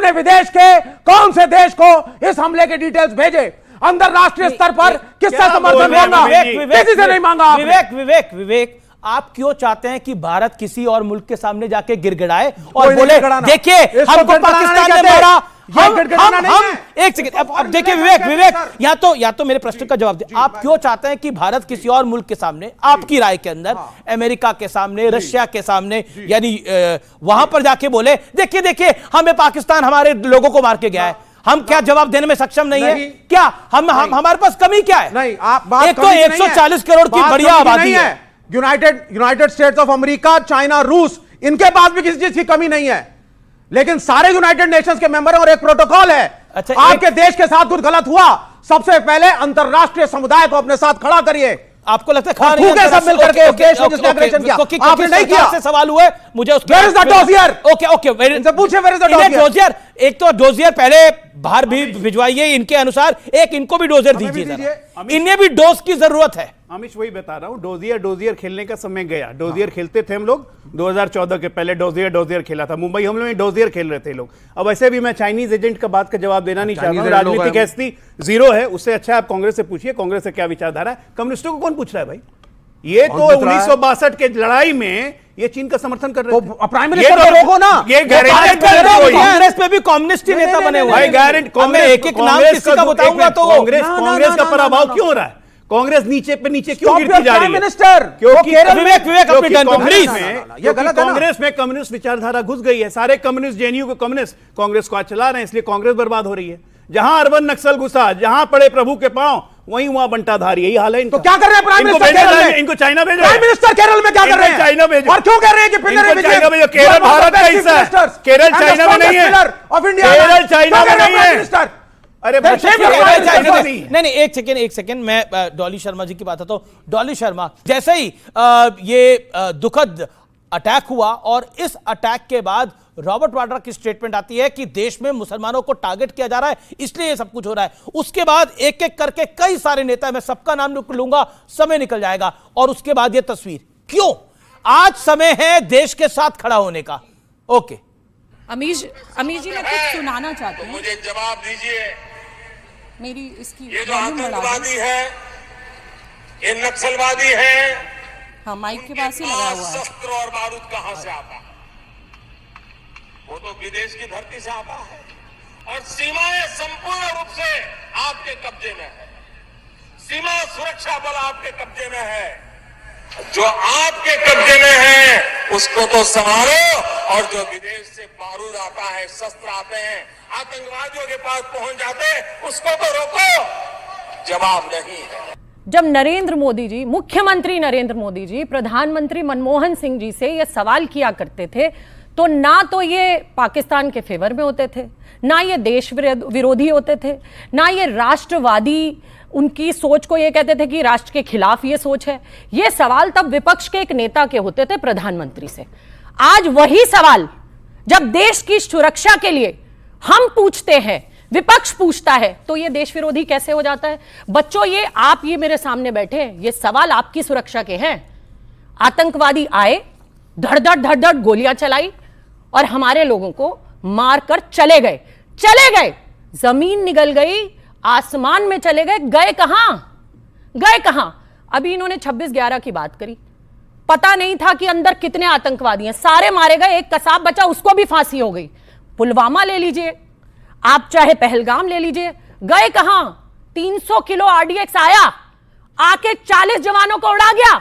आपने विदेश के कौन से देश को इस हमले के डिटेल्स भेजे? अंतरराष्ट्रीय स्तर पर किससे समर्थन मांगा? किसी से नहीं मांगा आपने। विवेक, आप क्यों चाहते हैं कि भारत किसी और मुल्क के सामने जाके गिड़गिड़ाए और बोले देखिए हमको पाकिस्तान ने मारा? हम एक सेकंड, अब देखिए विवेक, या तो मेरे प्रश्न का जवाब दे। आप क्यों चाहते हैं कि भारत किसी और मुल्क के सामने, आपकी राय के अंदर, अमेरिका के सामने, रशिया के सामने, यानी वहां पर जाके बोले देखिए हमें पाकिस्तान हमारे लोगों को मार के गया है, हम क्या जवाब देने में सक्षम नहीं है? क्या हम हमारे पास कमी क्या है? नहीं, आप बात एक तो 140 करोड़ की बढ़िया आबादी है। United states of America, China, रूस, इनके पास भी किसी चीज की कमी नहीं है, लेकिन सारे यूनाइटेड नेशंस के मेंबर और एक प्रोटोकॉल है। अच्छा, आपके देश के साथ कुछ गलत हुआ, सबसे पहले अंतरराष्ट्रीय समुदाय को अपने साथ खड़ा करिए। आपको लगता है सब मिलकर के देश में जिसने एग्रेशन किया, आपने नहीं किया। से सवाल हुआ है मुझे उसके Where is the dossier? Okay इनसे पूछे where is the dossier? एक तो डोजियर पहले बाहर भी भिजवाइए इनके अनुसार, एक इनको भी डोजियर दीजिए, इन्हें भी डोज की जरूरत है। अमिश वही बता रहा हूं, डोजियर खेलने का समय गया। डोजियर खेलते थे हम लोग 2014 के पहले, डोजियर खेला था मुंबई हमले में, डोजियर खेल रहे थे लोग। अब ऐसे भी मैं चाइनीज एजेंट का बात का जवाब देना नहीं चाहता हूं, राजनीतिक हैस्ती जीरो है, उससे अच्छा आप कांग्रेस से पूछिए, कांग्रेस से क्या विचारधारा है। कम्युनिस्टों को कौन पूछ रहा है भाई? ये तो 1962 के लड़ाई में ये चीन का समर्थन कर रहे थे। प्राइम मिनिस्टर को रोको ना, ये कांग्रेस पे भी कम्युनिस्ट ही नेता बने हुए हैं। एक एक नाम किसी का बताऊंगा तो कांग्रेस का पराभव क्यों हो रहा है? कांग्रेस नीचे पे नीचे क्यों गिरती जा रही है? मिनिस्टर, क्योंकि ये गलत है। कांग्रेस में कम्युनिस्ट विचारधारा घुस गई है। सारे कम्युनिस्ट, जेएनयू के कम्युनिस्ट कांग्रेस को आज चला रहे हैं, इसलिए कांग्रेस बर्बाद हो रही है। जहां अर्बन नक्सल घुसा, जहां पड़े प्रभु के पांव, वहीं वहां बंटाधारी, यही हाल है इनका। तो क्या कर रहे हैं प्राइम मिनिस्टर केरल में? इनको चाइना भेजो। प्राइम मिनिस्टर केरल में क्या कर रहे हैं? चाइना भेजो। और क्यों कह रहे हैं कि चाइना भेजो? केरल भारत का हिस्सा है, केरल चाइना में नहीं है, केरल चाइना में नहीं है। अरे नहीं, एक सेकेंड, मैं डॉली शर्मा जी की बात आता हूं। डॉली शर्मा, जैसे ही ये दुखद अटैक हुआ और इस अटैक के बाद रॉबर्ट वाड्रा की स्टेटमेंट आती है कि देश में मुसलमानों को टारगेट किया जा रहा है, इसलिए ये सब कुछ हो रहा है। उसके बाद एक एक करके कई सारे नेता, मैं सबका नाम लूंगा, समय निकल जाएगा, और उसके बाद ये तस्वीर। क्यों आज समय है देश के साथ खड़ा होने का? ओके अमीश जी, मैं कुछ सुनाना चाहती हूँ, मुझे जवाब दीजिए। मेरी इसकी ये जो आतंकवादी है, ये नक्सलवादी है, हाँ माइक के पास ही लगा हुआ है। शस्त्र और बारूद कहां से आता है? वो तो विदेश की धरती से आता है, और सीमाएं संपूर्ण रूप से आपके कब्जे में है। सीमा सुरक्षा बल आपके कब्जे में है। जो आपके कब्जे में है उसको तो संभालो, और जो विदेश से बारूद आता है, शस्त्र आते हैं, आतंकवादियों के पास पहुंच जाते हैं, उसको तो रोको। जवाब नहीं है। जब नरेंद्र मोदी जी, मुख्यमंत्री नरेंद्र मोदी जी प्रधानमंत्री मनमोहन सिंह जी से यह सवाल किया करते थे, तो ना तो ये पाकिस्तान के फेवर में होते थे, ना ये देश विरोधी होते थे, ना ये राष्ट्रवादी उनकी सोच को ये कहते थे कि राष्ट्र के खिलाफ ये सोच है। ये सवाल तब विपक्ष के एक नेता के होते थे, प्रधानमंत्री से। आज वही सवाल जब देश की सुरक्षा के लिए हम पूछते हैं, विपक्ष पूछता है, तो ये देश विरोधी कैसे हो जाता है? बच्चों, ये आप ये मेरे सामने बैठे हैं, ये सवाल आपकी सुरक्षा के हैं। आतंकवादी आए, धड़-धड़ गोलियां चलाई और हमारे लोगों को मारकर चले गए। जमीन निगल गई, आसमान में चले गए, गए कहां? अभी इन्होंने 26/11 की बात करी, पता नहीं था कि अंदर कितने आतंकवादी हैं, सारे मारे गए, एक कसाब बचा, उसको भी फांसी हो गई। पुलवामा ले लीजिए, आप चाहे पहलगाम ले लीजिए, गए कहां? 300 किलो RDX आया, आके 40 जवानों को उड़ा गया।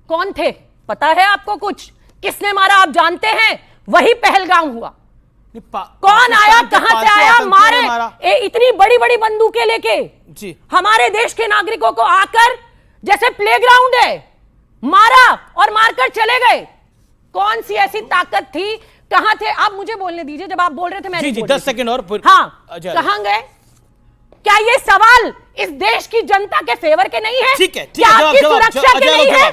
कौन थे पता है आपको? कुछ किसने मारा आप जानते हैं? वही पहलगाम हुआ। कौन आया, कहां से आया, मारे इतनी बड़ी बड़ी बंदूकें लेके जी हमारे देश के नागरिकों को आकर, जैसे प्लेग्राउंड है, मारा और मारकर चले गए। कौन सी ऐसी ताकत थी? कहां थे? आप मुझे बोलने दीजिए, जब आप बोल रहे थे मैं जी 10 सेकंड और हाँ, कहां गए? क्या ये सवाल इस देश की जनता के फेवर के नहीं है? ठीक है, क्या आपकी सुरक्षा के नहीं है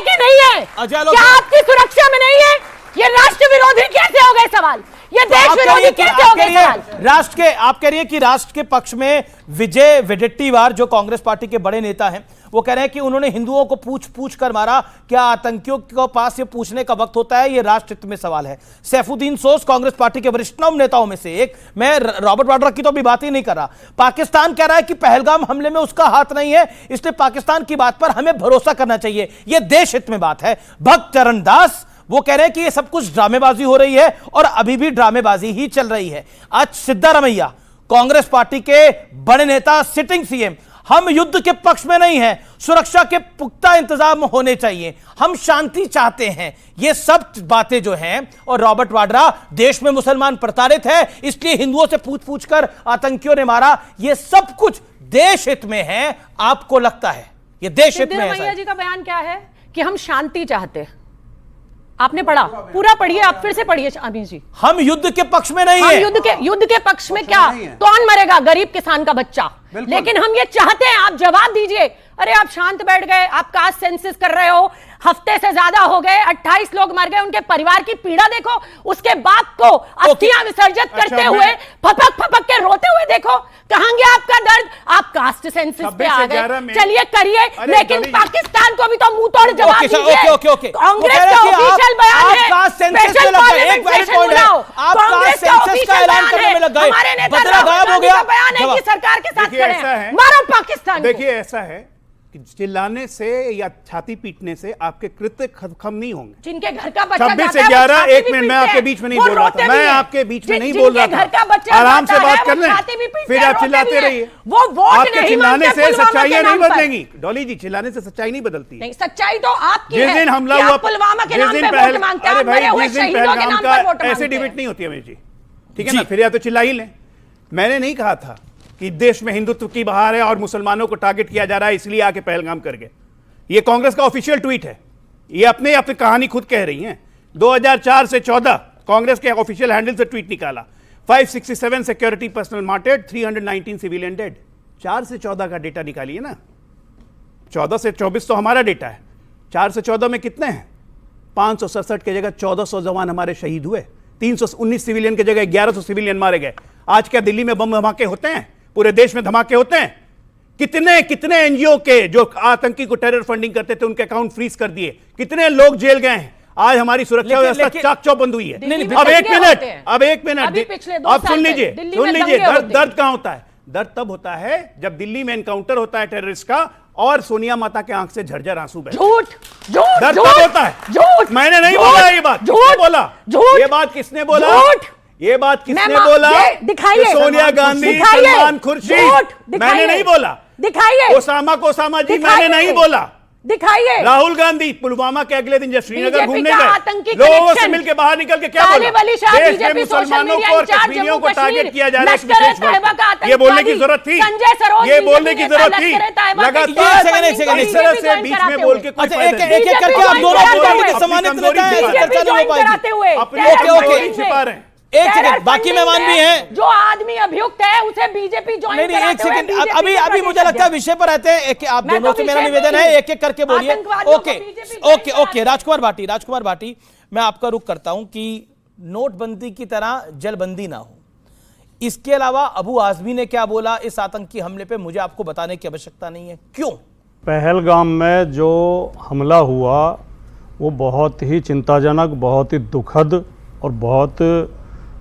कि नहीं है? क्या आपकी सुरक्षा में नहीं है? ये राष्ट्र विरोधी कैसे हो गए सवाल? ये तो देश आप कह रही विरोधी है कि- कैसे आप हो कह गए रही है सवाल? आप कह रही है कि राष्ट्र के पक्ष में विजय वडेट्टीवार जो कांग्रेस पार्टी के बड़े नेता हैं, वो कह रहे हैं कि उन्होंने हिंदुओं को पूछ पूछ कर मारा। क्या आतंकियों के पास ये पूछने का वक्त होता है? ये राष्ट्र हित में सवाल है। सैफुद्दीन सोज कांग्रेस पार्टी के वरिष्ठतम नेताओं में से एक, मैं रॉबर्ट वाड्रा की तो अभी बात ही नहीं कर रहा। पाकिस्तान कह रहा है कि पहलगाम हमले में उसका हाथ नहीं है, इसलिए पाकिस्तान की बात पर हमें भरोसा करना चाहिए। यह देश हित में बात है। भक्त चरण दास वो कह रहे हैं कि ये सब कुछ ड्रामेबाजी हो रही है और अभी भी ड्रामेबाजी ही चल रही है। आज सिद्धारमैया कांग्रेस पार्टी के बड़े नेता, सिटिंग सीएम, हम युद्ध के पक्ष में नहीं हैं, सुरक्षा के पुख्ता इंतजाम होने चाहिए, हम शांति चाहते हैं। ये सब बातें जो हैं, और रॉबर्ट वाड्रा देश में मुसलमान प्रताड़ित है इसलिए हिंदुओं से पूछ पूछ कर आतंकियों ने मारा, ये सब कुछ देश हित में है। आपको लगता है ये देश हित में है? सिद्धरामैया जी का बयान क्या है कि हम शांति चाहते हैं। आपने पढ़ा, पूरा पढ़िए, आप फिर से पढ़िए अमीश जी। हम युद्ध के पक्ष में नहीं हम है। युद्ध के पक्ष में क्या? कौन मरेगा? गरीब किसान का बच्चा। लेकिन हम ये चाहते हैं, आप जवाब दीजिए। अरे आप शांत बैठ गए, आप कास्ट सेंसस कर रहे हो, हफ्ते से ज्यादा हो गए, 28 लोग मर गए, उनके परिवार की पीड़ा देखो, उसके बाप को अस्थियां विसर्जित करते हुए फपक फपक के रोते हुए देखो, कहां गया आपका दर्द? आप कास्ट सेंसस पे आ गए, चलिए करिए, लेकिन पाकिस्तान को भी तो मुंह तोड़ जवाब दीजिए। कांग्रेस का ऑफिशियल बयान है, स्पेशल पार्लियामेंट सेशन बुलाओ। कांग्रेस का ऑफिशियल बयान है, हमारे नेता राहुल गांधी का बयान है कि सरकार के साथ खड़े हैं, मारो पाकिस्तान। देखिए ऐसा है कि चिल्लाने से या छाती पीटने से आपके कृत्य खत्म नहीं होंगे। जिनके घर का बच्चा 26 से 11, एक मिनट मैं आपके बीच में नहीं बोल रहा था, मैं आपके बीच में नहीं बोल रहा था, आराम से बात कर लें, फिर आप चिल्लाते रहिए। वो वोट आपके चिल्लाने से सच्चाइयां नहीं बदलेंगी डॉली जी, चिल्लाने से सच्चाई नहीं बदलती। नहीं, सच्चाई तो आपकी है। जिस दिन हमला हुआ, पुलवामा के जिस नाम दिन पे वोट मांगते हैं, अरे भाई मरे हुए जिस दिन शहीदों के पहलगाम नाम पर वोट का ऐसे मांगते डिबेट हैं। नहीं होती अमीर जी, ठीक है ना? फिर या तो चिल्ला ही लें। मैंने नहीं कहा था कि देश में हिंदुत्व की बहार है और मुसलमानों को टारगेट किया जा रहा है इसलिए आके पहलगाम कर गए। ये कांग्रेस का ऑफिशियल ट्वीट है, ये अपने कहानी खुद कह रही हैं। 2004 से 14 कांग्रेस के ऑफिशियल हैंडल से ट्वीट निकाला। 567 सिक्योरिटी पर्सनल मार्टेड, 319 सिविलियन डेड। 4 से 14 का डेटा निकालिए ना, 14 से 24 तो हमारा डेटा है, 4 से 14 में कितने हैं? 567 की जगह 1400 जवान हमारे शहीद हुए, 319 सिविलियन की जगह 1100 सिविलियन मारे गए। आज क्या दिल्ली में बम धमाके होते हैं? पूरे देश में धमाके होते हैं? कितने कितने एनजीओ के जो आतंकी को टेरर फंडिंग करते थे उनके अकाउंट फ्रीज कर दिए, कितने लोग जेल गए हैं। आज हमारी सुरक्षा व्यवस्था चाक चौबंद हुई है। अब एक मिनट, अब सुन लीजिए, दर्द कहां होता है? दर्द तब होता है जब दिल्ली में एनकाउंटर होता है टेररिस्ट का और सोनिया माता के आंख से झरझर आंसू बहते हैं। दर्द तब होता है। मैंने नहीं बोला ये बात, किसने बोला ये बात? किसने बोला ये बात? किसने बोला? दिखाइए। सोनिया गांधी, सलमान खुर्शीद। मैंने नहीं बोला। दिखाइए। ओसामा जी मैंने नहीं बोला। दिखाइए। राहुल गांधी पुलवामा के अगले दिन जब श्रीनगर बीजेपी घूमने का गए, आतंकी लोगों से कनेक्शन। मिलकर बाहर निकल के क्या तालिब बोला? अली शाह, देश में बीजेपी सोशल मुसलमानों मीडिया को और इंचार्ज कश्मीरियों जम्मू को टारगेट कश्मीर, किया जा रहा है। लश्कर ए तैयबा का ये बोलने की आतंकवादी जरूरत थी, संजय सरोज ये बोलने बीजेपी की नेता जरूरत थी। लश्कर ए तैयबा के लगातार एक सेकंड, इस तरह से बीच में बोल के अच्छा, एक करके आप दोनों पार्टी के सम्मानित नेता हैं, ऐसी चर्चा नहीं हो पाएगी। अपनी कमजोरी छिपा रहे हैं। एक सेकंड, बाकी मेहमान भी हैं। जो आदमी अभियुक्त है उसे बीजेपी ज्वाइन नहीं, एक सेकंड, अभी मुझे लगता है विषय पर रहते हैं। आप दोनों से मेरा निवेदन है, एक एक करके बोलिए। ओके, राजकुमार भाटी, मैं आपका रुख करता हूं कि नोटबंदी की तरह जलबंदी ना हो। इसके अलावा अबू आजमी ने क्या बोला इस आतंकी हमले पे, मुझे आपको बताने की आवश्यकता नहीं है। क्यों? पहलगाम में जो हमला हुआ वो बहुत ही चिंताजनक, बहुत ही दुखद और बहुत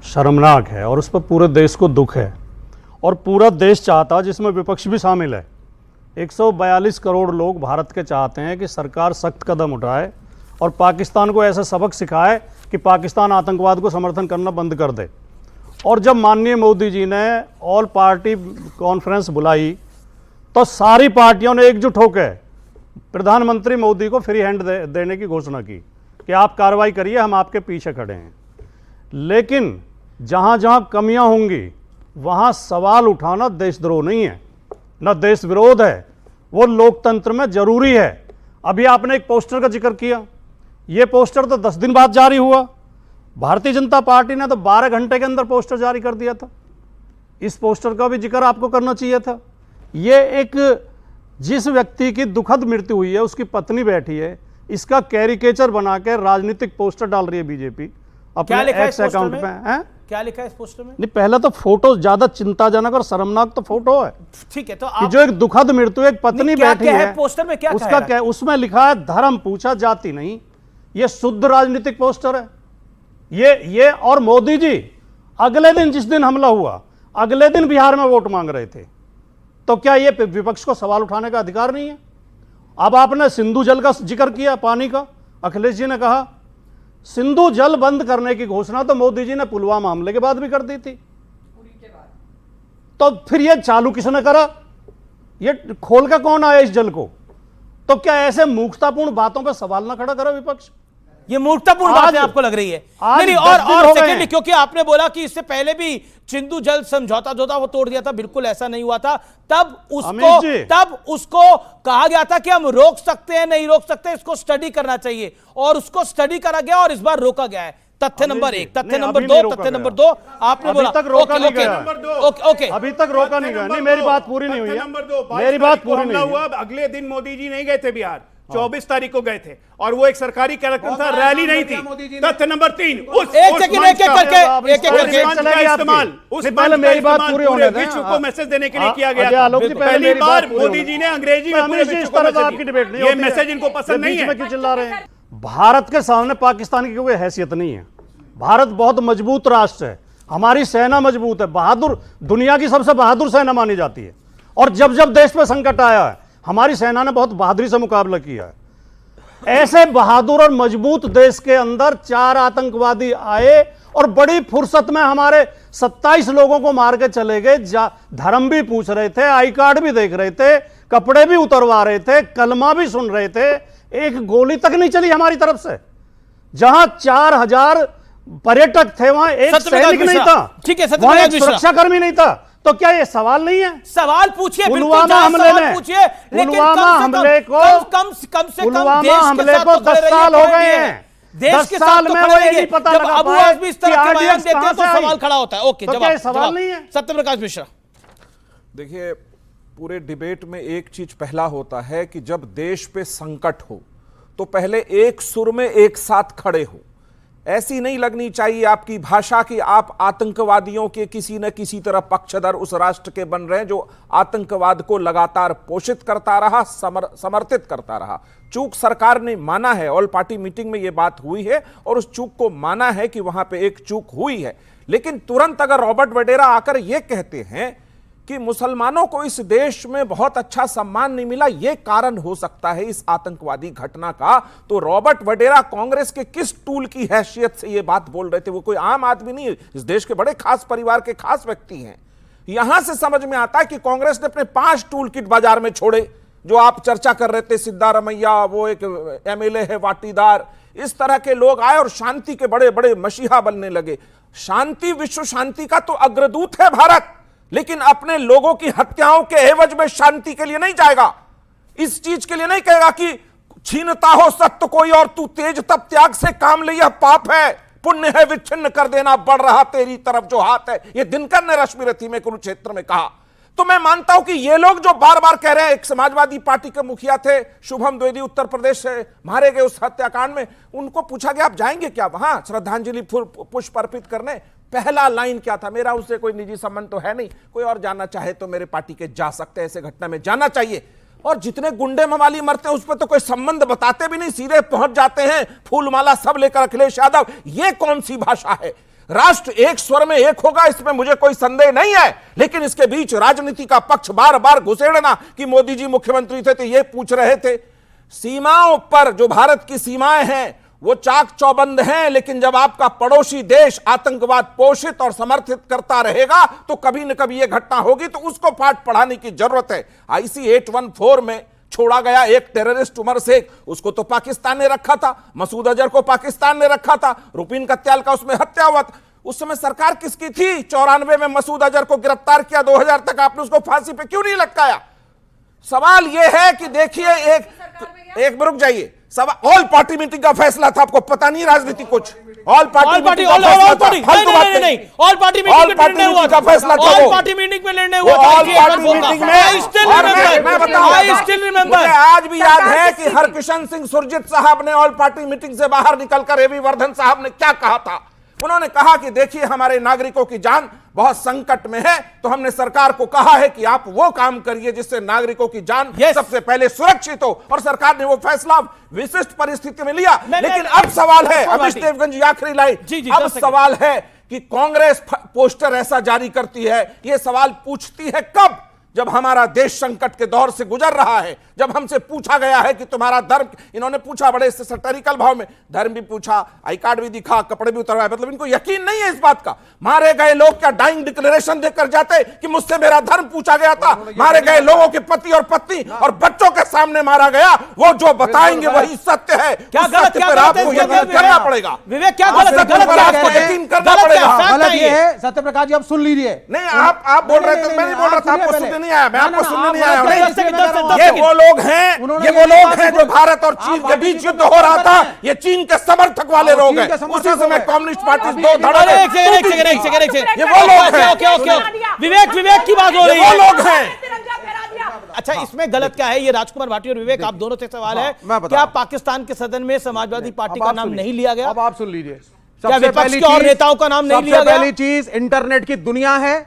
शर्मनाक है और उस पर पूरे देश को दुख है और पूरा देश चाहता, जिसमें विपक्ष भी शामिल है, 142 करोड़ लोग भारत के चाहते हैं कि सरकार सख्त कदम उठाए और पाकिस्तान को ऐसा सबक सिखाए कि पाकिस्तान आतंकवाद को समर्थन करना बंद कर दे। और जब माननीय मोदी जी ने ऑल पार्टी कॉन्फ्रेंस बुलाई तो सारी पार्टियों ने एकजुट होकर प्रधानमंत्री मोदी को फ्री हैंड देने की घोषणा की कि आप कार्रवाई करिए, हम आपके पीछे खड़े हैं। लेकिन जहाँ जहाँ कमियाँ होंगी वहाँ सवाल उठाना देशद्रोह नहीं है, न देश विरोध है, वो लोकतंत्र में जरूरी है। अभी आपने एक पोस्टर का जिक्र किया, ये पोस्टर तो 10 दिन बाद जारी हुआ। भारतीय जनता पार्टी ने तो 12 घंटे के अंदर पोस्टर जारी कर दिया था। इस पोस्टर का भी जिक्र आपको करना चाहिए था। ये एक जिस व्यक्ति की दुखद मृत्यु हुई है, उसकी पत्नी बैठी है, इसका कैरिकेचर बना के राजनीतिक पोस्टर डाल रही है बीजेपी अपने एक्स अकाउंट पे। क्या लिखा है इस पोस्टर में? नहीं, पहला तो फोटो ज्यादा चिंताजनक और शर्मनाक तो फोटो है ठीक है, तो कि आप जो एक दुखद मृत्यु, एक पत्नी क्या बैठी क्या है, है पोस्टर में, क्या उसका क्या, उसमें लिखा है धर्म पूछा जाति नहीं। ये शुद्ध राजनीतिक पोस्टर है ये। और मोदी जी अगले दिन, जिस दिन हमला हुआ, अगले दिन बिहार में वोट मांग रहे थे। तो क्या ये विपक्ष को सवाल उठाने का अधिकार नहीं है? अब आपने सिंधु जल का जिक्र किया, पानी का। अखिलेश जी ने कहा सिंधु जल बंद करने की घोषणा तो मोदी जी ने पुलवामा हमले के बाद भी कर दी थी। तो फिर ये चालू किसने करा? ये खोल के कौन आया इस जल को? तो क्या ऐसे मूर्खतापूर्ण बातों पर सवाल ना खड़ा करा विपक्ष? ये मूर्खतापूर्ण बात है आपको लग रही है? नहीं, और सेकेंडली, क्योंकि आपने बोला कि इससे पहले भी सिंधु जल समझौता जो था वो तोड़ दिया था, बिल्कुल ऐसा नहीं हुआ था। तब उसको कहा गया था कि हम रोक सकते हैं, नहीं रोक सकते, इसको स्टडी करना चाहिए, और उसको स्टडी करा गया और इस बार रोका गया है। तथ्य नंबर 1। तथ्य नंबर 2 आपने बोला तक रोका नहीं गया। ओके, अभी तक रोका नहीं गया। नहीं, मेरी बात पूरी नहीं हुई है। मेरी बात पूरी नहीं हुई। अगले दिन मोदी जी नहीं गए थे बिहार, 24 तारीख को गए थे, और वो एक सरकारी कार्यक्रम था, रैली नहीं थी। तथ्य नंबर 3, एक करके इस्तेमाल उस पहले मेरी बात पूरी होने दें। विश्व को मैसेज देने के लिए किया गया था। पहली बार मोदी जी ने अंग्रेजी में पूरे विश्व को मैसेज दिया। ये मैसेज इनको पसंद नहीं है। क्यों चिल्ला रहे हैं? भारत के सामने पाकिस्तान की कोई हैसियत नहीं है। भारत बहुत मजबूत राष्ट्र है, हमारी सेना मजबूत है, बहादुर, दुनिया की सबसे बहादुर सेना मानी जाती है। और जब जब देश पे संकट आया है, हमारी सेना ने बहुत बहादुरी से मुकाबला किया है। ऐसे बहादुर और मजबूत देश के अंदर 4 आतंकवादी आए और बड़ी फुर्सत में हमारे 27 लोगों को मार के चले गए। धर्म भी पूछ रहे थे, आई कार्ड भी देख रहे थे, कपड़े भी उतरवा रहे थे, कलमा भी सुन रहे थे। एक गोली तक नहीं चली हमारी तरफ से। जहां 4000 पर्यटक थे, वहां एक सैनिक नहीं था। ठीक है, वहां एक सुरक्षाकर्मी नहीं था। तो क्या ये सवाल नहीं है? सवाल पूछिए, पुलवामा हमले में, पुलवामा हमले को 10 साल हो गए हैं। देश के साल में वो ये नहीं पता लगा अबू आजमी इस तरह के बयान देते हैं तो सवाल खड़ा होता है। ओके, जवाब सवाल नहीं है। सत्यप्रकाश मिश्रा, देखिए, पूरे डिबेट में एक चीज पहला होता है कि जब देश पे संकट हो तो पहले एक सुर में एक साथ खड़े हो। ऐसी नहीं लगनी चाहिए आपकी भाषा कि आप आतंकवादियों के किसी न किसी तरह पक्षधर उस राष्ट्र के बन रहे हैं जो आतंकवाद को लगातार पोषित करता रहा, समर्थित करता रहा। चूक सरकार ने माना है, ऑल पार्टी मीटिंग में यह बात हुई है और उस चूक को माना है कि वहां पे एक चूक हुई है। लेकिन तुरंत अगर रॉबर्ट वडेरा आकर यह कहते हैं कि मुसलमानों को इस देश में बहुत अच्छा सम्मान नहीं मिला, यह कारण हो सकता है इस आतंकवादी घटना का, तो रॉबर्ट वडेरा कांग्रेस के किस टूल की हैसियत से यह बात बोल रहे थे? वो कोई आम आदमी नहीं है, इस देश के बड़े खास परिवार के खास व्यक्ति हैं। यहां से समझ में आता है कि कांग्रेस ने अपने 5 टूल किट बाजार में छोड़े, जो आप चर्चा कर रहे थे, सिद्धारमैया, वो एक एमएलए है वाटीदार, इस तरह के लोग आए और शांति के बड़े बड़े मसीहा बनने लगे। शांति, विश्व शांति का तो अग्रदूत है भारत, लेकिन अपने लोगों की हत्याओं के एवज में शांति के लिए नहीं जाएगा। इस चीज के लिए नहीं कहेगा कि छीनता हो सत्य कोई और तू तेज तब त्याग से काम ले, यह पाप है, पुण्य है विच्छिन्न कर देना, बढ़ रहा तेरी तरफ जो हाथ है। यह दिनकर ने रश्मि रथी में कुरुक्षेत्र में कहा। तो मैं मानता हूं कि ये लोग जो बार बार कह रहे हैं, एक समाजवादी पार्टी के मुखिया थे शुभम द्विवेदी, उत्तर प्रदेश से मारे गए उस हत्याकांड में, उनको पूछा गया आप जाएंगे क्या वहां श्रद्धांजलि पुष्प अर्पित करने? पहला लाइन क्या था? मेरा उससे कोई निजी संबंध तो है नहीं, कोई और जाना चाहे तो मेरे पार्टी के जा सकते हैं, ऐसे घटना में जाना चाहिए। और जितने गुंडे मवाली मरते हैं उस पर तो कोई संबंध बताते भी नहीं, सीधे पहुंच जाते हैं, फूलमाला सब लेकर अखिलेश यादव। यह कौन सी भाषा है? राष्ट्र एक स्वर में एक होगा, इसमें मुझे कोई संदेह नहीं है, लेकिन इसके बीच राजनीति का पक्ष बार बार घुसेड़ना कि मोदी जी मुख्यमंत्री थे तो ये पूछ रहे थे। सीमाओं पर जो भारत की सीमाएं हैं वो चाक चौबंद हैं, लेकिन जब आपका पड़ोसी देश आतंकवाद पोषित और समर्थित करता रहेगा तो कभी न कभी यह घटना होगी, तो उसको पाठ पढ़ाने की जरूरत है। IC 814 में छोड़ा गया एक टेररिस्ट उमर शेख, उसको तो पाकिस्तान ने रखा था, मसूद अजहर को पाकिस्तान ने रखा था, रुपीन कत्याल का उसमें हत्या हुआ था। उस समय सरकार किसकी थी? 94 में मसूद अजहर को गिरफ्तार किया, 2000 तक आपने उसको फांसी पे क्यों नहीं लटकाया? सवाल यह है कि देखिए, एक रुक जाइए, सब ऑल पार्टी मीटिंग का फैसला था, आपको पता नहीं राजनीति कुछ। ऑल पार्टी मीटिंग का फैसला था, ऑल पार्टी मीटिंग में का फैसला था, ऑल पार्टी मीटिंग में निर्णय हुआ था, ऑल पार्टी मीटिंग में। मुझे आज भी याद है कि हरकिशन सिंह सुरजीत साहब ने ऑल पार्टी मीटिंग से बाहर निकलकर एवी वर्धन साहब ने क्या कहा था। उन्होंने कहा कि देखिए हमारे नागरिकों की जान बहुत संकट में है, तो हमने सरकार को कहा है कि आप वो काम करिए जिससे नागरिकों की जान सबसे पहले सुरक्षित हो, और सरकार ने वो फैसला विशिष्ट परिस्थिति में लिया। लेकिन अब सवाल है, अभिष देवगन जी आखिरी लाइन, अब सवाल है कि कांग्रेस पोस्टर ऐसा जारी करती है, ये सवाल पूछती है कब? जब हमारा देश संकट के दौर से गुजर रहा है, जब हमसे पूछा गया है कि तुम्हारा धर्म, इन्होंने पूछा बड़े सैटिरिकल भाव में, धर्म भी पूछा, आई कार्ड भी दिखा, कपड़े भी उतरवाए, मतलब इनको यकीन नहीं है इस बात का। मारे गए लोग क्या डाइंग डिक्लेरेशन देकर जाते कि मुझसे मेरा धर्म पूछा गया था? मारे गए लोगों के पति और पत्नी और बच्चों के सामने मारा गया, वो जो बताएंगे वही सत्य है। क्या गलत पर आपको यकीन करना पड़ेगा। विवेक, क्या गलत है? आपको यकीन करना पड़ेगा। गलत ये है सत्यप्रकाश जी, अब सुन लीजिए। नहीं, आप बोल रहे थे, मैं नहीं बोल रहा था, आपको सुनने नहीं आया, मैं आपको सुनने नहीं आया। नहीं, ये वो लोग हैं जो भारत और चीन के बीच युद्ध हो रहा था, ये चीन के समर्थक वाले लोग हैं। उसी समय कम्युनिस्ट पार्टी दो धड़े। ये वो लोग हैं। विवेक की बात हो रही है, वो लोग हैं। अच्छा, इसमें गलत क्या है? ये राजकुमार भाटी और विवेक, आप दोनों से सवाल है, क्या पाकिस्तान के सदन में समाजवादी पार्टी का नाम नहीं लिया गया? अब आप सुन लीजिए, क्या विपक्ष के और नेताओं का नाम नहीं लिया गया? पहली चीज, इंटरनेट की दुनिया है।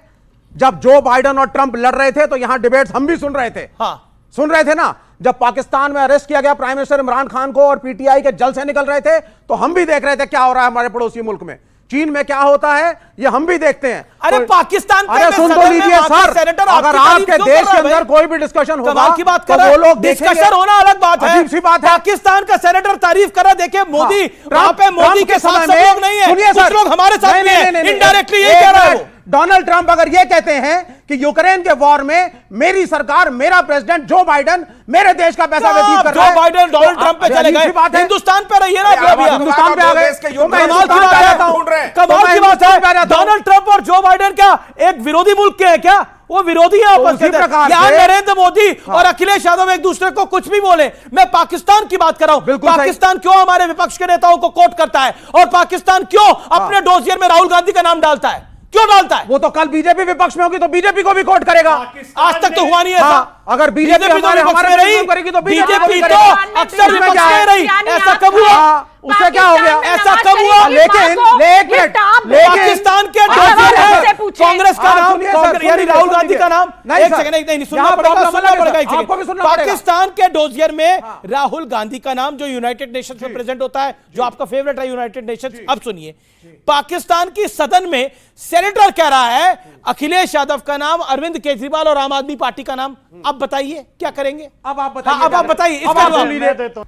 जब जो बाइडेन और ट्रंप लड़ रहे थे तो यहां डिबेट्स हम भी सुन रहे थे। हाँ, सुन रहे थे ना। जब पाकिस्तान में अरेस्ट किया गया प्राइम मिनिस्टर इमरान खान को और पीटीआई के जल से निकल रहे थे, तो हम भी देख रहे थे क्या हो रहा है हमारे पड़ोसी मुल्क में। चीन में क्या होता है ये हम भी देखते हैं। अरे तो, पाकिस्तान अरे सुन तो लीजिए सर, अगर आपके देश के अंदर कोई भी डिस्कशन होगा की बात तो वो लोग डिस्कशन होना अलग बात है। अजीब सी बात है। पाकिस्तान का सेनेटर तारीफ कर रहा, देखिए मोदी, वहां पे मोदी के साथ सब लोग नहीं है, कुछ लोग हमारे साथ भी हैं। इनडायरेक्टली ये कह रहा है। डोनाल्ड ट्रंप अगर ये कहते हैं कि यूक्रेन के वॉर में मेरी सरकार, मेरा प्रेसिडेंट जो बाइडेन मेरे देश का पैसा व्यतीत कर रहा है, जो बाइडेन डोनाल्ड ट्रंप पे चले गए, हिंदुस्तान पे रहिए ना। हिंदुस्तान पे आ गए, कमाल की बात है। डोनाल्ड ट्रंप और जो बाइडेन क्या एक विरोधी मुल्क के हैं क्या? वो विरोधी है आपस में। यहां नरेंद्र मोदी और अखिलेश यादव एक दूसरे को कुछ भी बोले। मैं पाकिस्तान की बात कर रहा हूं। पाकिस्तान क्यों हमारे विपक्ष के नेताओं को कोट करता है, और पाकिस्तान क्यों अपने डोसियर में राहुल गांधी का नाम डालता है? क्यों डालता है? वो तो कल बीजेपी विपक्ष में होगी तो बीजेपी को भी कोट करेगा। आज तक तो हुआ नहीं है। अगर बीजेपी हमारे रही करेगी तो बीजेपी तो अक्सर विपक्ष में रही। ऐसा कब हुआ? उससे क्या हो गया? ऐसा कब हुआ? लेकिन पाकिस्तान के कांग्रेस का नाम, यानी राहुल गांधी का नाम, एक सेकंड, नहीं सुनना पड़ेगा। पाकिस्तान के डोजियर में राहुल गांधी का नाम, जो यूनाइटेड नेशंस में प्रेजेंट होता है, जो आपका फेवरेट है यूनाइटेड नेशंस। अब सुनिए, पाकिस्तान की सदन में सेनेटर कह रहा है अखिलेश यादव का नाम, अरविंद केजरीवाल और आम आदमी पार्टी का नाम। अब बताइए क्या करेंगे? अब आप बताइए। अब आप बताइए।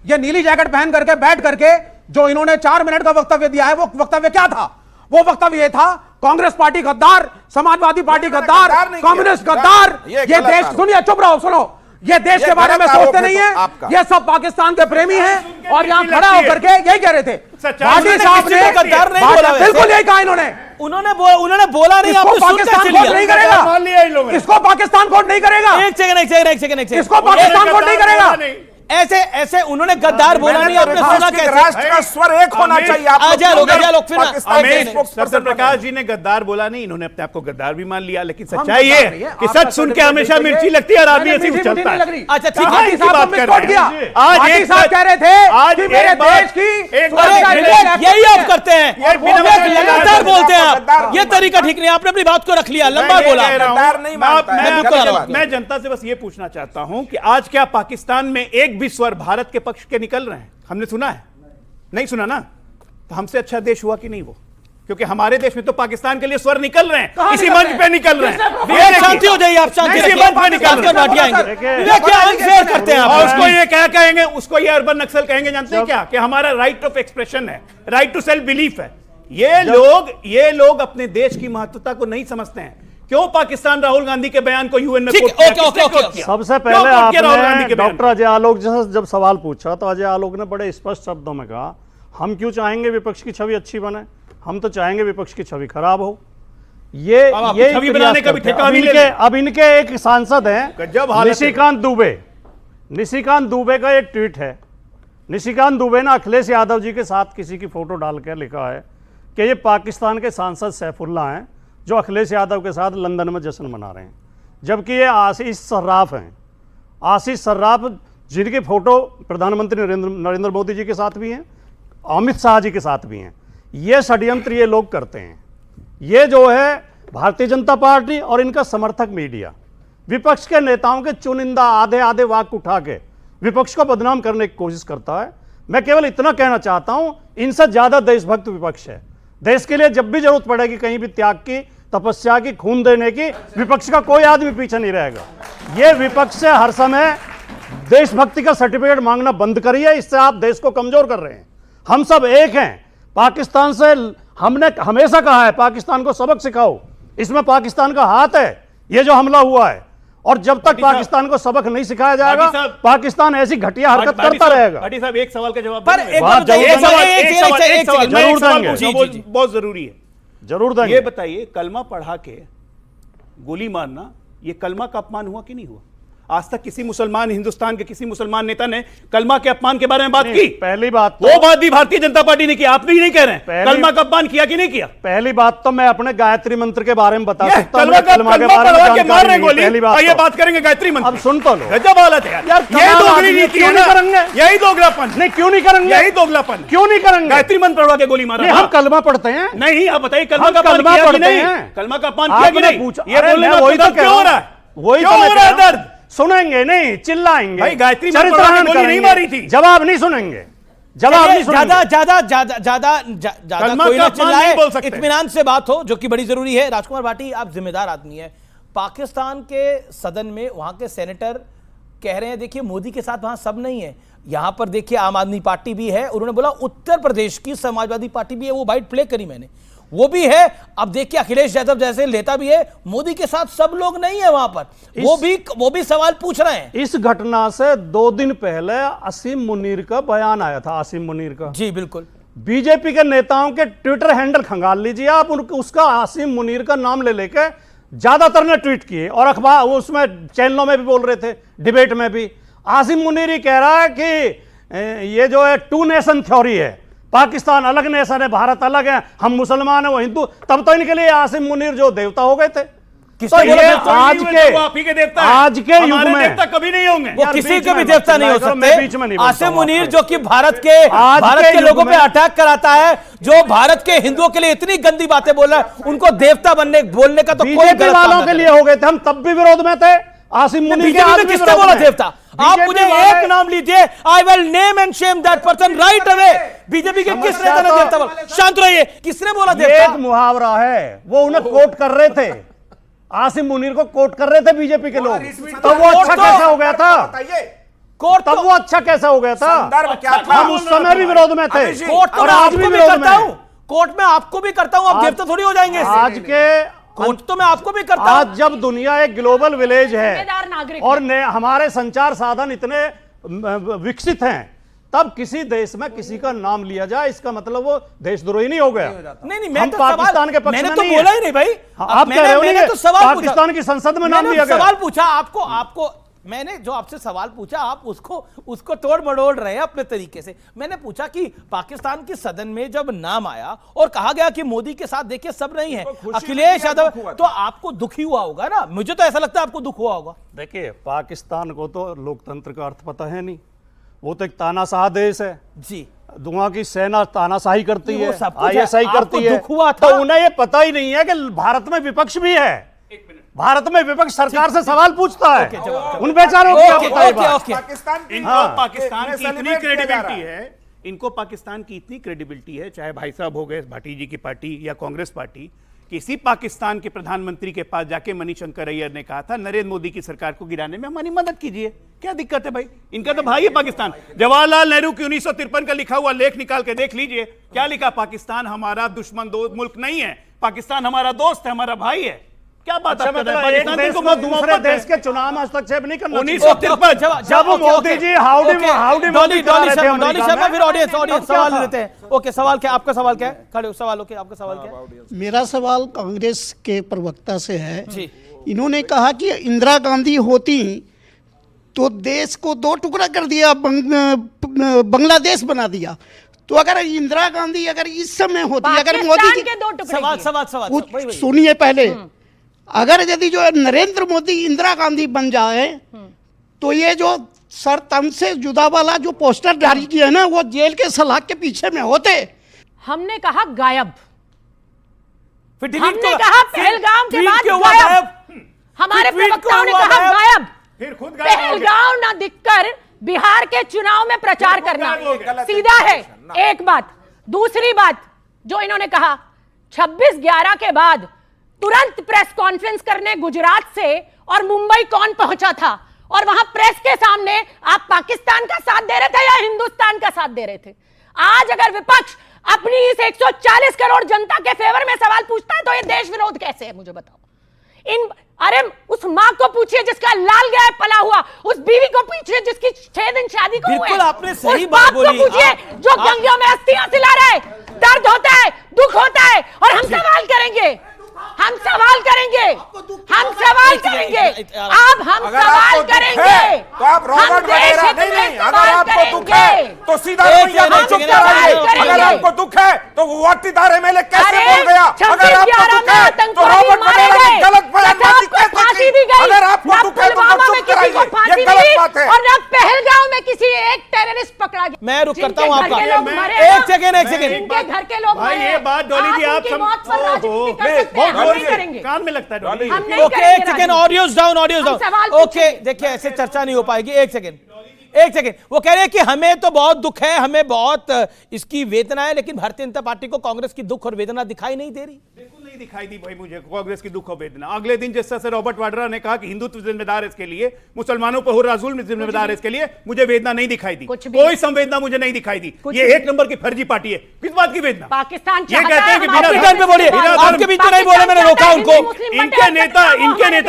ये नीली जैकेट पहन करके बैठ करके जो इन्होंने 4 मिनट का वक्तव्य दिया है, वो वक्तव्य क्या था? वो वक्तव्य ये था, कांग्रेस पार्टी गद्दार, समाजवादी पार्टी गद्दार, कम्युनिस्ट गद्दार। ये देश, सुनिए, चुप रहो, सुनो, ये देश के बारे में सोचते नहीं है। ये सब पाकिस्तान के प्रेमी हैं और यहाँ खड़ा होकर के यही कह रहे थे। भाटी साहब ने गद्दार नहीं बोला, बिल्कुल यही कहा इन्होंने बोला नहीं। इसको पाकिस्तान कोर्ट नहीं करेगा, इसको पाकिस्तान कोर्ट नहीं करेगा, एक सेकंड, इसको पाकिस्तान कोर्ट नहीं करेगा। ऐसे उन्होंने गद्दार बोला नहीं। आपने सुना कैसे? राष्ट्र का स्वर एक होना चाहिए। सत्यप्रकाश जी ने गद्दार बोला नहीं, इन्होंने अपने आप को गद्दार भी मान लिया। लेकिन सच्चाई ये कि सच सुन के हमेशा मिर्ची लगती है और आदमी ऐसे चलता है। अच्छा ठीक है, आज साहब कह रहे थे कि मेरे देश की यही आप करते हैं, लगातार बोलते हैं आप। ये तरीका ठीक नहीं, आपने अपनी बात को रख लिया, लंबा बोला। मैं जनता से बस ये पूछना चाहता हूं कि आज क्या पाकिस्तान में एक भी स्वर भारत के पक्ष के निकल रहे हैं? हमने सुना है? नहीं सुना ना। तो हमसे अच्छा देश हुआ कि नहीं वो? क्योंकि हमारे देश में तो पाकिस्तान के लिए स्वर निकल रहे हैं, इसी मंच पे निकल रहे हैं। शांति हो जाइए, आप शांति इसी मंच पे निकल रहे हैं। करते हैं और उसको ये क्या कहेंगे? उसको ये अर्बन नक्सल कहेंगे। जानते हैं क्या? कि हमारा राइट ऑफ एक्सप्रेशन है, राइट टू सेल्फ बिलीफ है। ये लोग अपने देश की महत्वता को नहीं समझते हैं। क्यों पाकिस्तान राहुल गांधी के बयान को यूएन में कोट किया? सबसे पहले आपने डॉक्टर अजय आलोक जैसा जब सवाल पूछा तो अजय आलोक ने बड़े स्पष्ट शब्दों में कहा, हम क्यों चाहेंगे विपक्ष की छवि अच्छी बने, हम तो चाहेंगे विपक्ष की छवि खराब हो। ये छवि बनाने का भी ठेका भी ले ले। अब इनके एक सांसद हैं निशिकांत दुबे का एक ट्वीट है। निशिकांत दुबे ने अखिलेश यादव जी के साथ किसी की फोटो डालकर लिखा है कि ये पाकिस्तान के सांसद सैफुल्ला हैं जो अखिलेश यादव के साथ लंदन में जश्न मना रहे हैं, जबकि ये आशीष सर्राफ हैं। आशीष सर्राफ जिनकी फोटो प्रधानमंत्री नरेंद्र मोदी जी के साथ भी हैं, अमित शाह जी के साथ भी हैं। ये षड्यंत्र ये लोग करते हैं। ये जो है भारतीय जनता पार्टी और इनका समर्थक मीडिया विपक्ष के नेताओं के चुनिंदा आधे आधे वाक्य उठा के विपक्ष को बदनाम करने की कोशिश करता है। मैं केवल इतना कहना चाहता हूं, इनसे ज्यादा देशभक्त विपक्ष है। देश के लिए जब भी जरूरत पड़ेगी कहीं भी त्याग की, तपस्या की, खून देने की, विपक्ष का कोई आदमी पीछे नहीं रहेगा। ये विपक्ष से हर समय देशभक्ति का सर्टिफिकेट मांगना बंद करिए, इससे आप देश को कमजोर कर रहे हैं। हम सब एक हैं। पाकिस्तान से हमने हमेशा कहा है पाकिस्तान को सबक सिखाओ, इसमें पाकिस्तान का हाथ है ये जो हमला हुआ है। और जब तक पाकिस्तान को सबक नहीं सिखाया जाएगा पाकिस्तान ऐसी घटिया हरकत करता रहेगा। भाटी साहब एक सवाल का जवाब पर दें। एक बात जरूर देंगे। बहुत जरूरी है, जरूर देंगे। ये बताइए, कलमा पढ़ा के गोली मारना ये कलमा का अपमान हुआ कि नहीं हुआ? आज तक किसी मुसलमान, हिंदुस्तान के किसी मुसलमान नेता ने कलमा के अपमान के बारे में बात की? पहली बात वो बात भी भारतीय जनता पार्टी ने की, आप भी नहीं कह रहे हैं। कलमा का अपमान किया कि नहीं किया? पहली बात तो मैं अपने गायत्री मंत्र के बारे में बता सकता हूं। कलमा के बारे में मार रहे गोली, ये बात करेंगे गायत्री मंत्र। अब सुन तो लो। गजब हालत है यार। यही दोगली नीति है ना, यही दोगलापन। नहीं क्यों नहीं करेंगे? यही दोगलापन क्यों नहीं करेंगे? गायत्री मंत्र पढ़वा के गोली मारा। हम कलमा पढ़ते हैं। नहीं, आप बताइए कलमा का अपमान किया कि नहीं? कलमा का अपमान किया कि नहीं? ये बोलने में वही तो क्यों हो रहा है? वही क्यों हो रहा है दर्द? सुनेंगे नहीं, चिल्लाएंगे भाई, गायत्री मंत्र पढ़वा के गोली नहीं मारी थी। जवाब नहीं सुनेंगे, जवाब नहीं सुनेंगे। ज्यादा कोई ना चिल्लाए, इत्मीनान से बात हो, जो कि बड़ी जरूरी है। राजकुमार भाटी, आप जिम्मेदार आदमी है। पाकिस्तान के सदन में वहां के सेनेटर कह रहे हैं देखिए मोदी के साथ वहां सब नहीं है, यहां पर देखिए आम आदमी पार्टी भी है। उन्होंने बोला उत्तर प्रदेश की समाजवादी पार्टी भी है, वो बाइट प्ले करी मैंने, वो भी है। अब देखिए अखिलेश यादव जैसे नेता भी है, मोदी के साथ सब लोग नहीं है वहां पर, वो भी सवाल पूछ रहे हैं। इस घटना से 2 दिन पहले आसिम मुनीर का बयान आया था। आसिम मुनीर का, जी बिल्कुल, बीजेपी के नेताओं के ट्विटर हैंडल खंगाल लीजिए आप, उसका आसिम मुनीर का नाम ले लेके ज्यादातर ने ट्वीट किए और अखबार उसमें चैनलों में भी बोल रहे थे, डिबेट में भी। आसिम मुनीर ही कह रहा है कि ये जो है 2 नेशन थ्योरी है, पाकिस्तान अलग नेशन है, भारत अलग है, हम मुसलमान है वो हिंदू। तब तो इनके लिए आसिम मुनीर जो देवता हो गए थे। तो ये आज के युग में देवता कभी नहीं होंगे, वो किसी के भी देवता नहीं हो सकते। बीच में नहीं आसिम मुनीर जो कि भारत के लोगों पे अटैक कराता है, जो भारत के हिंदुओं के लिए इतनी गंदी बातें बोल रहा है, उनको देवता बोलने का तो कोई बीजेपी वालों के लिए हो गए थे, हम तब भी विरोध में थे। आसिम मुनीर बीजेपी ने किसने बोला देवता? आप मुझे एक नाम लीजिए, I will name and Shem that person right away. BJP के किस नेता ने देवता बोला? शांत रहिए, किसने बोला देवता? एक मुहावरा है, वो उन्हें कोट कर रहे थे, आसिम मुनीर को कोट कर रहे थे बीजेपी के लोग। तब वो अच्छा कैसा हो गया था? तब वो अच्छा कैसा हो गया था? हम उस समय भी विरोध में थे और आज भी विरोध में हैं। कोर्ट में आपको भी करता हूं, आप देवता थोड़ी हो जाएंगे। आज के कोर्ट तो मैं आपको भी करता हूं। आज जब दुनिया एक ग्लोबल विलेज है और हमारे संचार साधन इतने विकसित हैं, तब किसी देश में किसी का नाम लिया जाए, इसका मतलब वो देशद्रोही नहीं हो गया। नहीं, हम पाकिस्तान के पक्ष में मैंने तो बोला ही नहीं भाई। आप कह रहे हो मैंने तो सवाल पाकिस्तान की संसद में नाम लिया गया। सवाल पूछा आपको मैंने जो आपसे सवाल पूछा, आप उसको तोड़ मड़ोड़ रहे हैं अपने तरीके से। मैंने पूछा कि पाकिस्तान की सदन में जब नाम आया और कहा गया कि मोदी के साथ देखिए सब नहीं है, अखिलेश यादव, तो आपको दुखी हुआ होगा ना? मुझे तो ऐसा लगता है आपको दुख हुआ होगा। देखिए, पाकिस्तान को तो लोकतंत्र का अर्थ पता है नहीं, वो तो एक तानाशाह देश है जी। दुआ की सेना तानाशाही करती है, ISI करती है, तो उन्हें ये पता ही नहीं है कि भारत में विपक्ष भी है। भारत में विपक्ष सरकार से सवाल पूछता है, उन बेचारों को पाकिस्तान की इतनी क्रेडिबिलिटी है, इनको पाकिस्तान की इतनी क्रेडिबिलिटी है, चाहे भाई साहब हो गए भाटी जी की पार्टी या कांग्रेस पार्टी, किसी पाकिस्तान के प्रधानमंत्री के पास जाके मणिशंकर अय्यर ने कहा था नरेंद्र मोदी की सरकार को गिराने में हमारी मदद कीजिए। क्या दिक्कत है भाई? इनका तो भाई है पाकिस्तान। जवाहरलाल नेहरू की 1953 का लिखा हुआ लेख निकाल के देख लीजिए, क्या लिखा? पाकिस्तान हमारा दुश्मन मुल्क नहीं है, पाकिस्तान हमारा दोस्त है, हमारा भाई है। क्या बात है? दूसरे देश के चुनाव में हस्तक्षेप नहीं करना। 1953 जब मोदी जी हाउडी डॉली शर्मा, फिर ऑडियंस सवाल लेते हैं। ओके, सवाल क्या? आपका सवाल क्या है? खड़े हो, सवाल ओके, आपका सवाल क्या है? मेरा सवाल कांग्रेस के प्रवक्ता से है जी। इन्होंने कहा कि इंदिरा गांधी होती तो देश को 2 टुकड़ा कर दिया, बांग्लादेश बना दिया। तो अगर इंदिरा गांधी अगर इस समय होती, अगर मोदी जी, सवाल सुनिए पहले, अगर यदि जो नरेंद्र मोदी इंदिरा गांधी बन जाए तो ये जो सर तन से जुदा वाला जो पोस्टर जारी किया है ना, वो जेल के सलाख के पीछे में होते। हमने कहा गायब, फिर delete हमने क्यों- कहा फिर पहलगाम के tweet बाद क्यों हुआ गायब, हमारे फिर tweet प्रवक्ताओं ने क्यों हुआ कहा गायब, फिर खुद गायब हो गया। पहलगाम ना दिखकर बिहार के चुनाव में प्रचार करना गायब हो गया। सीधा है। एक बात, दूसरी बात जो इन्होंने कहा 26/11 के बाद तुरंत प्रेस कॉन्फ्रेंस करने गुजरात से और मुंबई कौन पहुंचा था, और वहां प्रेस के सामने आप पाकिस्तान का साथ दे रहे थे या हिंदुस्तान का साथ दे रहे थे? आज अगर विपक्ष अपनी इस 140 करोड़ जनता के फेवर में सवाल पूछता है तो ये देश विरोध कैसे है, मुझे बताओ। अरे उस मां को पूछिए जिसका लाल गाय पला हुआ, उस बीवी को पूछिए जिसकी 6 दिन शादी को हुए, बिल्कुल आपने सही उस बात बाप बोली। को पूछिए जो गंगियों में अस्थियां सिला रहा है, दर्द होता है, दुख होता है, और हम सवाल करेंगे, हम सवाल करेंगे, हम सवाल करेंगे, अब हम अगर सवाल आपको दुख करेंगे, है, तो आप रॉबर्ट वगैरह नहीं, अगर आपको दुख है तो सीधा रवैया को चुप कराइए। अगर आपको दुख है तो वाटीदार एमएलए कैसे बोल गया? अगर आपको दुख है तो रॉबर्ट वगैरह की गलत बयानबाजी कैसे की? अगर आपको दुख है तो चुप कराइए, ये गलत बात है। और न पहलगाम में किसी एक टेररिस्ट पकड़ा गया। मैं रुक करता हूं जिनके घर के आपका। लोग मरे एक ना, सेकेंड, एक सेकेंड। जिनके घर के लोग भाई मरे, ये बात डॉली जी आप उनकी मौत पर राजनीति कर सकते हैं, हम नहीं करेंगे। कान में लगता है डॉली। हम नहीं ओके, करेंगे एक सेकेंड, राजनीति। ऑडियोज डाउन, ऑडियोज हम सवाल डाउन। ओके, पूछेंगे। देखिए ऐसे चर्चा नहीं हो पाएगी। एक सेकेंड, एक सेकेंड। वो कह रहे हैं कि हमें तो बहुत दुख है, हमें बहुत इसकी वेदना है, लेकिन भारतीय जनता पार्टी को कांग्रेस की दुख और वेदना दिखाई नहीं दे रही। बिल्कुल नहीं दिखाई दी भाई मुझे कांग्रेस की दुख और वेदना। अगले दिन जिस तरह से रॉबर्ट वाड्रा ने कहा कि हिंदुत्व जिम्मेदार है इसके लिए, मुसलमानों पर हो रहा जुल्म जिम्मेदार है इसके लिए, मुझे वेदना नहीं दिखाई दी, कोई संवेदना मुझे नहीं दिखाई दी। ये एक नंबर की फर्जी पार्टी है। किस बात की वेदना? पाकिस्तान ये कहते हैं कि आप भी टर्न पे बोलिए, आपके बीच में नहीं बोले, मैंने रोका उनको। इनके नेता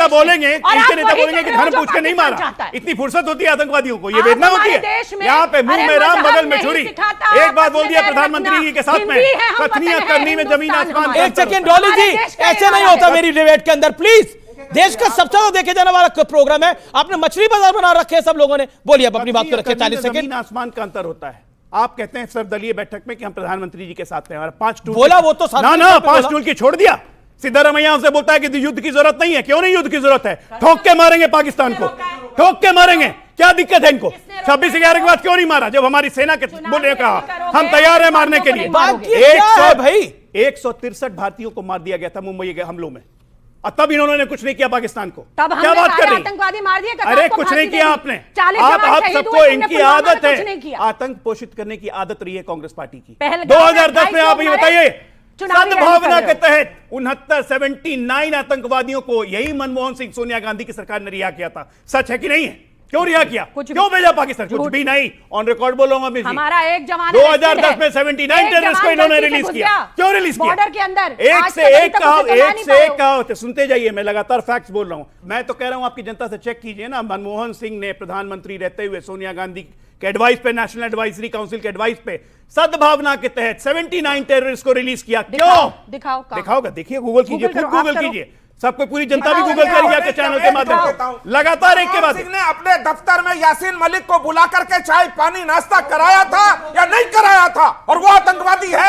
बोलेंगे, इनके नेता बोलेंगे कि धर्म पूछ के नहीं मारा। इतनी फुर्सत होती है आतंकवादियों को? ये वेदना होती है? यहाँ पे मुंह में राम बगल में छुरी। एक बात बोल दिया प्रधानमंत्री जी के साथ में, कथनियां करनी में जमीन आसमान। एक सेकेंड डॉली जी, ऐसे नहीं होता मेरी डिबेट के अंदर, प्लीज। देश का सबसे ज्यादा देखे जाने वाला प्रोग्राम है, आपने मछली बाजार बना रखे हैं सब लोगों ने। बोलिए अब अपनी बात को रखिए, 40 सेकेंड। जमीन आसमान का अंतर होता है। आप कहते हैं सर्वदलीय बैठक में कि हम प्रधानमंत्री जी के साथ हैं, हमारा 5 टूल बोला वो तो ना 5 टूल की छोड़ दिया। सिद्धारमैया हमसे बोलता है कि युद्ध की जरूरत नहीं है। क्यों नहीं युद्ध की जरूरत है? ठोक के मारेंगे पाकिस्तान को, ठोक के मारेंगे। क्या दिक्कत है इनको? 26/11 के बाद क्यों नहीं मारा? जब हमारी सेना के बोले कहा हम तैयार हैं मारने के लिए। 163 भारतीयों को मार दिया गया था मुंबई के हमलों में, और तब इन्होंने कुछ नहीं किया पाकिस्तान को। क्या बात कर रही? आतंकवादी मार दिए, अरे कुछ नहीं किया आपने। आप सबको इनकी आदत है, आतंक पोषित करने की आदत रही है कांग्रेस पार्टी की। 2010 में आप ये बताइए, सद्भावना के तहत 79 आतंकवादियों को यही मनमोहन सिंह सोनिया गांधी की सरकार ने रिहा किया था। सच है कि नहीं है? क्यों रिहा किया? क्यों भेजा पाकिस्तान? कुछ भी नहीं, ऑन रिकॉर्ड बोलूंगा मैं। हमारा एक जवान 2010 में 79 टेररिस्ट को इन्होंने रिलीज किया। क्यों रिलीज किया? बॉर्डर के अंदर एक से एक कहावत, सुनते जाइए, मैं लगातार फैक्ट्स बोल रहा हूं। मैं तो कह रहा हूं आपकी जनता से चेक कीजिए ना। मनमोहन सिंह ने प्रधानमंत्री रहते हुए सोनिया गांधी के एडवाइस पे, नेशनल एडवाइजरी काउंसिल के एडवाइस पे, सद्भावना के तहत 79 टेररिस्ट को रिलीज किया। क्यों? दिखाओगा, देखिए, गूगल कीजिए, खुद गूगल कीजिए। सबको पूरी जनता भी गूगल करेगी आपके चैनल के माध्यम से। लगातार एक के बाद सिंह ने अपने दफ्तर में यासीन मलिक को बुला करके चाय पानी नाश्ता कराया था या नहीं कराया था? और वो आतंकवादी है।